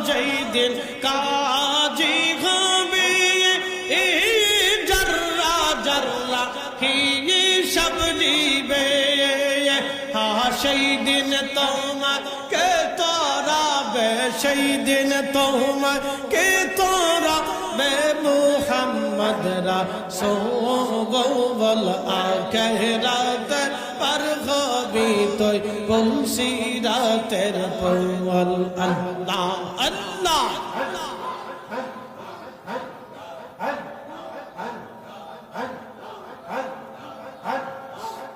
যেই দিন কাজী হবে জর্রা জর্রা হিসাব নিবে সেই দিন তোমাকে তোরাবে সেই দিন তোমাকে তোরাবে মুহাম্মদ রাসূল আখিরাত पर भी तो पुलसीरातेर पवल अल्लाह अल्लाह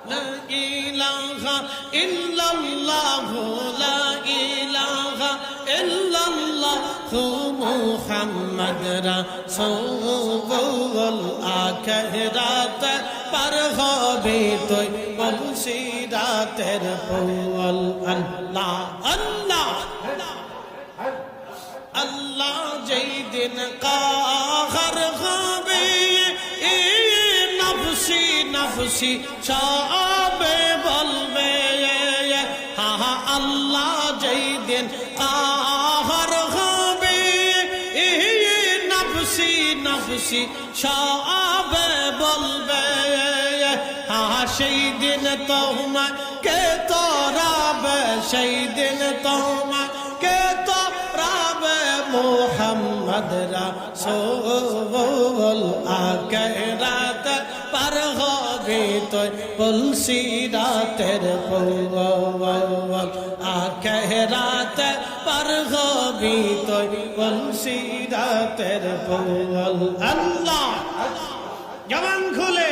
ला इलाहा इल्लल्लाह ला इलाहा इल्लल्लाह मुहम्मद रसूल आखिरात पर হবে তুই মুর্শিদাতের পওয়াল আল্লাহ আল্লাহ আল্লাহ যেই দিন কাহার হবে নফসি নফসি সবে বলবে হা হা আল্লাহ যেই দিন কাহার হবে নফসি নফসি সবে বলবে সেই দিন তোমাকে তোরাবে সেই দিন তোমাকে তোরাবে মুহাম্মদ রাসূল আখিরাত पर হবে তুই পুলসিরাতের পওয়াল আখিরাত पर হবে তুই পুলসিরাতের পওয়াল আল্লাহ জবান খুলে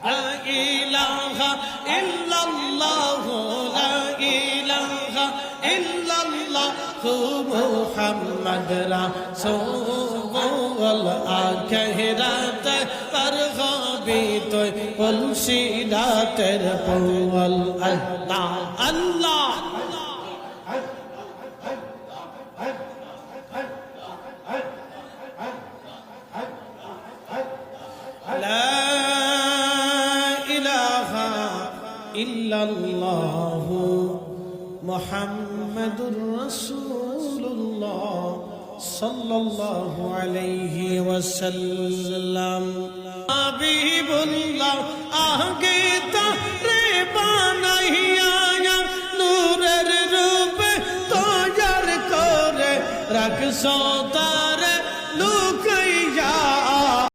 لا إله إلا الله لا إله إلا الله محمد رسول আখিরাত पर হবে তুই পুলসিরাতের পওয়াল আল্লাহ আল্লাহ لا إله إلا الله محمد رسول الله صلى الله عليه وسلم حبيب الله आगे तारे बनाइया नूरेर रूप तैयार करे रखसो